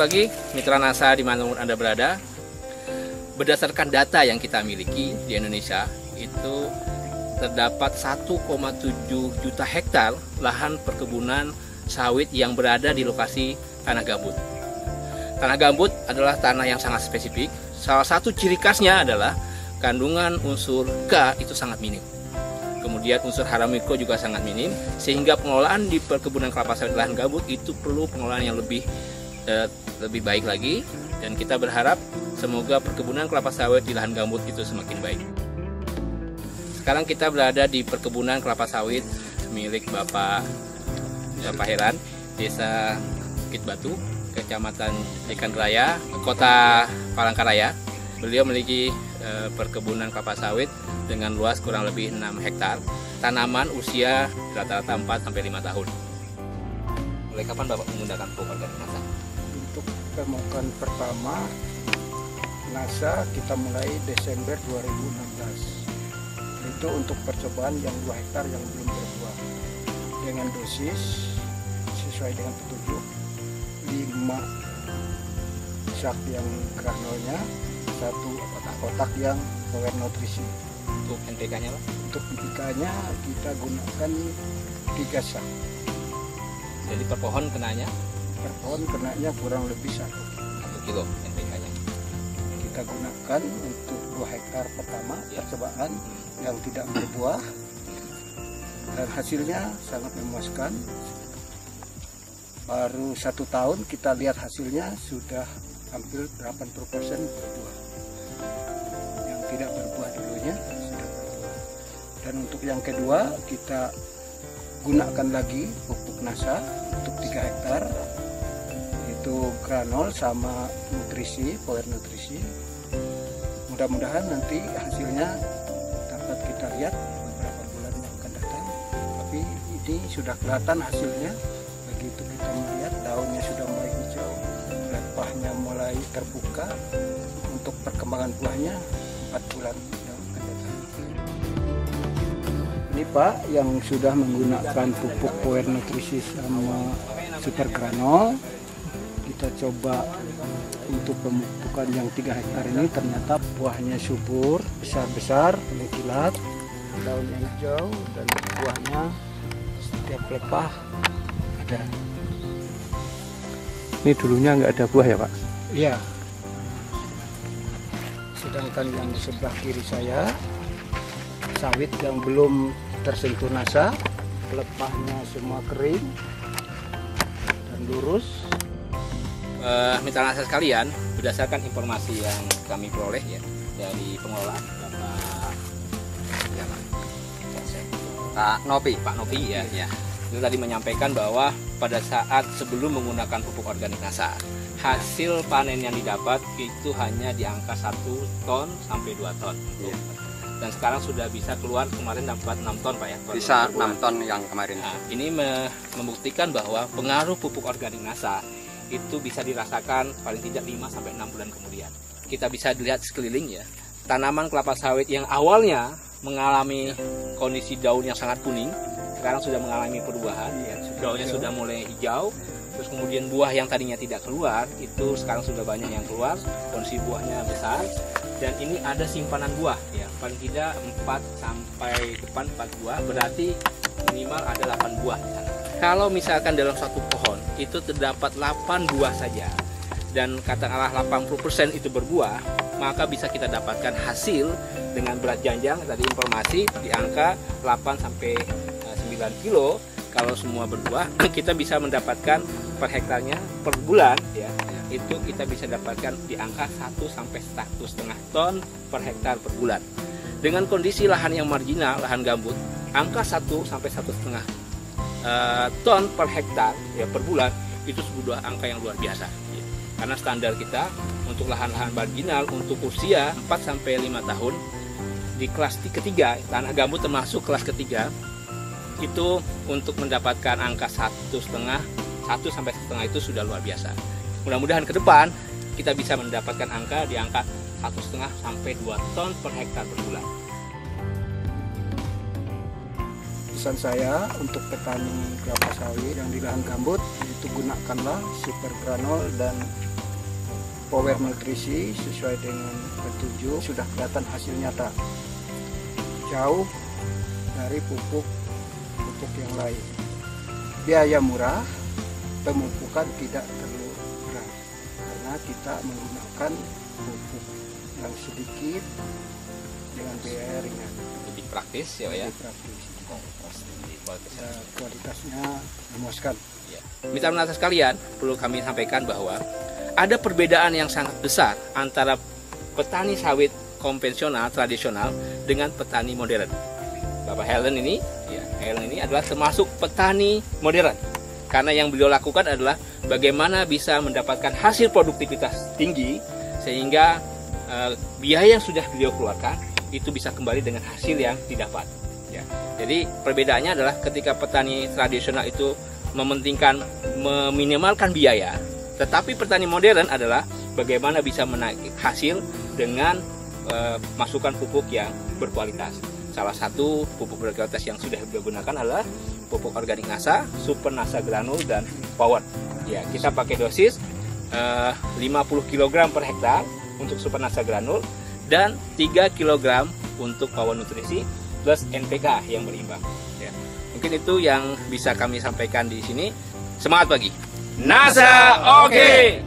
pagi, mitra NASA dimanapun Anda berada. Berdasarkan data yang kita miliki di Indonesia, itu terdapat 1,7 juta hektar lahan perkebunan sawit yang berada di lokasi tanah gambut. Tanah gambut adalah tanah yang sangat spesifik. Salah satu ciri khasnya adalah kandungan unsur K itu sangat minim. Kemudian unsur hara mikro juga sangat minim, sehingga pengelolaan di perkebunan kelapa sawit lahan gambut itu perlu pengelolaan yang lebih baik lagi, dan kita berharap semoga perkebunan kelapa sawit di lahan gambut itu semakin baik. Sekarang kita berada di perkebunan kelapa sawit milik Bapak Heran, Desa Bukit Batu, Kecamatan Ikan Raya, Kota Palangkaraya. Beliau memiliki perkebunan kelapa sawit dengan luas kurang lebih 6 hektar. Tanaman usia rata-rata 4-5 tahun. Mulai kapan Bapak menggunakan pupuk organik NASA? Untuk pemupukan pertama NASA kita mulai Desember 2016. Itu untuk percobaan yang 2 hektar yang belum berbuah. Dengan dosis sesuai dengan petunjuk 5 sak yang granulnya, 1 kotak yang power nutrisi. Untuk NPK-nya Pak? Untuk NPK-nya kita gunakan 3 sak. Jadi per pohon kenanya? Per pohon kenanya kurang lebih 1 kilo NPK-nya. Kita gunakan untuk 2 hektar pertama percobaan yang tidak berbuah, dan hasilnya sangat memuaskan. Baru 1 tahun kita lihat hasilnya sudah hampir 80% berbuah. Yang tidak berbuah dulunya sudah berbuah. Dan untuk yang kedua kita gunakan lagi pupuk NASA untuk 3 hektar, itu granul sama nutrisi, power nutrisi. Mudah-mudahan nanti hasilnya dapat kita lihat beberapa bulan yang akan datang. Tapi ini sudah kelihatan hasilnya. Begitu kita melihat daunnya sudah mulai hijau, lepahnya mulai terbuka. Untuk perkembangan buahnya 4 bulan yang akan datang. Ini Pak yang sudah menggunakan pupuk power nutrisi sama super granul. Kita coba untuk pemupukan yang 3 hektar ini, ternyata buahnya subur, besar-besar, mengkilat, daunnya hijau, dan buahnya setiap lepah ada. Ini dulunya nggak ada buah ya Pak? Iya. Sedangkan yang di sebelah kiri saya, sawit yang belum tersentuh NASA, lepahnya semua kering dan lurus. Mitra NASA sekalian, berdasarkan informasi yang kami peroleh ya dari pengelola Pak Novi ya. Itu tadi menyampaikan bahwa pada saat sebelum menggunakan pupuk organik NASA, hasil panen yang didapat itu hanya di angka 1 ton sampai 2 ton. Ya. Dan sekarang sudah bisa keluar, kemarin dapat 6 ton Pak ya. Bisa 6 ton yang kemarin. Nah, ini membuktikan bahwa pengaruh pupuk organik NASA itu bisa dirasakan paling tidak 5-6 bulan kemudian. Kita bisa dilihat sekeliling ya, tanaman kelapa sawit yang awalnya mengalami kondisi daun yang sangat kuning, sekarang sudah mengalami perubahan, daunnya sudah mulai hijau, terus kemudian buah yang tadinya tidak keluar, itu sekarang sudah banyak yang keluar, kondisi buahnya besar, dan ini ada simpanan buah ya, paling tidak 4 buah, berarti minimal ada 8 buah di sana. Kalau misalkan dalam satu pohon itu terdapat 8 buah saja, dan katakanlah 80% itu berbuah, maka bisa kita dapatkan hasil dengan berat janjang tadi informasi di angka 8-9 kilo. Kalau semua berbuah, kita bisa mendapatkan per hektarnya per bulan ya, itu kita bisa dapatkan di angka 1-1,5 ton per hektar per bulan. Dengan kondisi lahan yang marginal, lahan gambut, angka 1-1,5 ton per hektar ya per bulan itu sebuah angka yang luar biasa ya. Karena standar kita untuk lahan-lahan marginal untuk usia 4-5 tahun di kelas ketiga, tanah gambut termasuk kelas ketiga, itu untuk mendapatkan angka 1,5 itu sudah luar biasa. Mudah-mudahan ke depan kita bisa mendapatkan angka di angka 1,5-2 ton per hektar per bulan. Pesan saya untuk petani kelapa sawit yang di lahan gambut, itu gunakanlah super granul dan power nutrisi sesuai dengan petunjuk sudah kelihatan hasil nyata, jauh dari pupuk yang lain. Biaya murah, pemupukan tidak terlalu berat karena kita menggunakan pupuk yang sedikit dengan biaya ringan. Lebih praktis ya, Pak ya. Lebih praktis. Kualitasnya memuaskan. Ya. Mitra-mitra sekalian, perlu kami sampaikan bahwa ada perbedaan yang sangat besar antara petani sawit konvensional tradisional dengan petani modern. Bapak Helen ini adalah termasuk petani modern. Karena yang beliau lakukan adalah bagaimana bisa mendapatkan hasil produktivitas tinggi sehingga biaya yang sudah beliau keluarkan itu bisa kembali dengan hasil yang didapat. Ya. Jadi perbedaannya adalah ketika petani tradisional itu meminimalkan biaya, tetapi petani modern adalah bagaimana bisa menaiki hasil dengan masukan pupuk yang berkualitas. Salah satu pupuk berkualitas yang sudah digunakan adalah pupuk organik NASA, Super NASA Granul, dan Power. Ya, kita pakai dosis 50 kg per hektar untuk Super NASA Granul dan 3 kg untuk Power Nutrisi plus NPK yang berimbang. Ya. Mungkin itu yang bisa kami sampaikan di sini. Semangat pagi. NASA oke.